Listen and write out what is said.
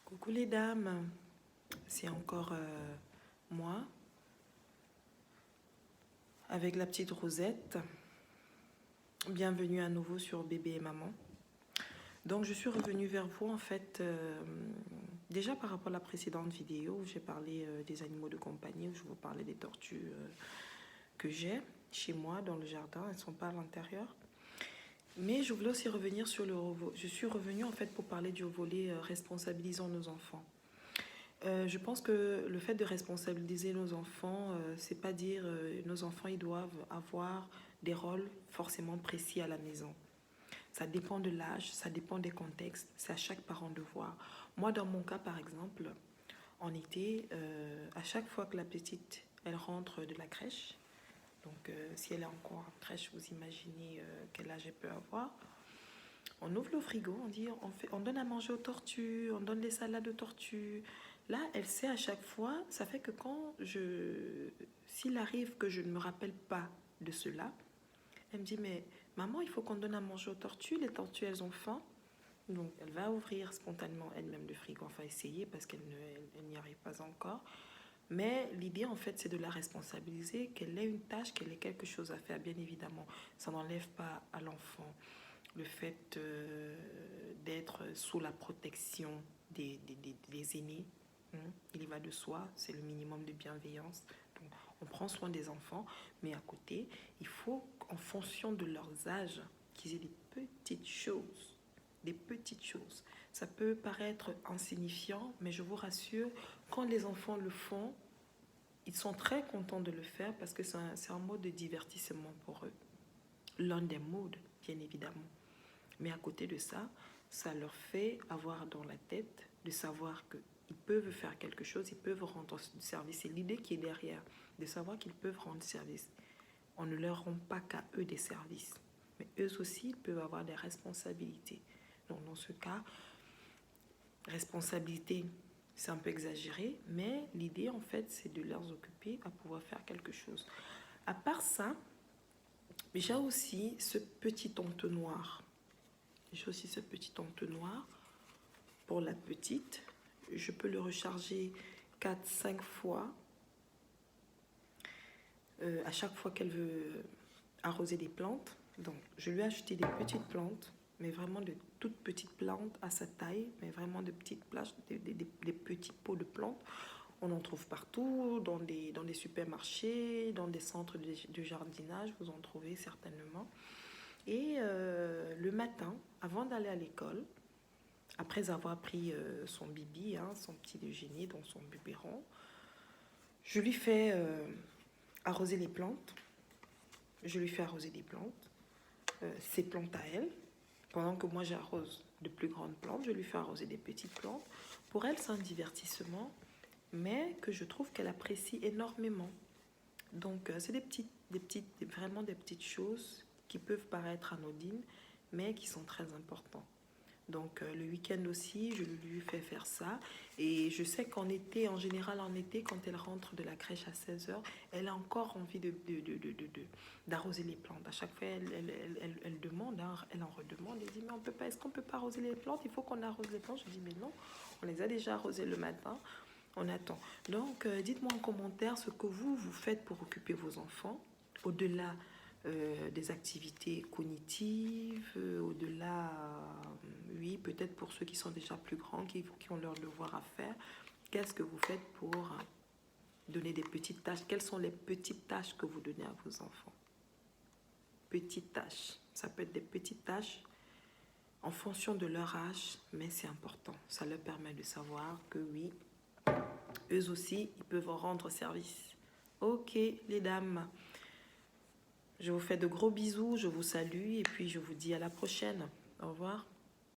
Coucou les dames, c'est encore moi avec la petite Rosette. Bienvenue à nouveau sur Bébé et Maman. Donc je suis revenue vers vous en fait déjà par rapport à la précédente vidéo où j'ai parlé des animaux de compagnie, où je vous parlais des tortues que j'ai chez moi dans le jardin. Elles ne sont pas à l'intérieur. Mais je voulais aussi revenir sur le... Je suis revenue en fait pour parler du volet responsabilisant nos enfants. Je pense que le fait de responsabiliser nos enfants, c'est pas dire nos enfants ils doivent avoir des rôles forcément précis à la maison. Ça dépend de l'âge, ça dépend des contextes, c'est à chaque parent de voir. Moi, dans mon cas, par exemple, en été, à chaque fois que la petite elle rentre de la crèche, donc si elle est encore en crèche, vous imaginez quel âge elle peut avoir. On ouvre le frigo, on donne à manger aux tortues, on donne des salades aux tortues. Là, elle sait à chaque fois, ça fait que s'il arrive que je ne me rappelle pas de cela, elle me dit, mais maman, il faut qu'on donne à manger aux tortues, les tortues, elles ont faim. Donc, elle va ouvrir spontanément elle-même le frigo, enfin essayer parce qu'elle n'y arrive pas encore. Mais l'idée, en fait, c'est de la responsabiliser, qu'elle ait une tâche, qu'elle ait quelque chose à faire, bien évidemment. Ça n'enlève pas à l'enfant le fait d'être sous la protection des aînés. Il y va de soi, c'est le minimum de bienveillance. Donc, on prend soin des enfants, mais à côté, il faut, en fonction de leurs âges, qu'ils aient des petites choses. Des petites choses. Ça peut paraître insignifiant, mais je vous rassure, quand les enfants le font, ils sont très contents de le faire parce que c'est un mode de divertissement pour eux. L'un des modes, bien évidemment. Mais à côté de ça, ça leur fait avoir dans la tête de savoir qu'ils peuvent faire quelque chose, ils peuvent rendre service. C'est l'idée qui est derrière, de savoir qu'ils peuvent rendre service. On ne leur rend pas qu'à eux des services, mais eux aussi, ils peuvent avoir des responsabilités. Donc dans ce cas, responsabilité, c'est un peu exagéré, mais l'idée en fait, c'est de leur occuper à pouvoir faire quelque chose. À part ça, j'ai aussi ce petit entonnoir. J'ai aussi ce petit entonnoir pour la petite. Je peux le recharger 4-5 fois. À chaque fois qu'elle veut arroser des plantes. Donc, je lui ai acheté des petites plantes, mais vraiment de toutes petites plantes à sa taille, mais vraiment de petites plantes, des petits pots de plantes. On en trouve partout, dans des supermarchés, dans des centres de jardinage, vous en trouvez certainement. Et le matin, avant d'aller à l'école, après avoir pris son bibi, son petit déjeuner dans son biberon, je lui fais arroser les plantes. Je lui fais arroser des plantes, ses plantes à elle. Pendant que moi j'arrose de plus grandes plantes, je lui fais arroser des petites plantes. Pour elle, c'est un divertissement, mais que je trouve qu'elle apprécie énormément. Donc, c'est vraiment des petites choses qui peuvent paraître anodines, mais qui sont très importantes. Donc, le week-end aussi, je lui fais faire ça. Et je sais qu'en été, en général, en été, quand elle rentre de la crèche à 16h, elle a encore envie d'arroser les plantes. À chaque fois, elle demande, elle en redemande. Elle dit, mais est-ce qu'on peut pas arroser les plantes? Il faut qu'on arrose les plantes. Je dis, mais non, on les a déjà arrosées le matin. On attend. Donc, dites-moi en commentaire ce que vous faites pour occuper vos enfants, au-delà des activités cognitives, au-delà, oui, peut-être pour ceux qui sont déjà plus grands, qui ont leur devoir à faire. Qu'est-ce que vous faites pour donner des petites tâches? Quelles sont les petites tâches que vous donnez à vos enfants? Petites tâches. Ça peut être des petites tâches en fonction de leur âge, mais c'est important. Ça leur permet de savoir que oui, eux aussi, ils peuvent rendre service. Ok, les dames. Je vous fais de gros bisous, je vous salue et puis je vous dis à la prochaine. Au revoir.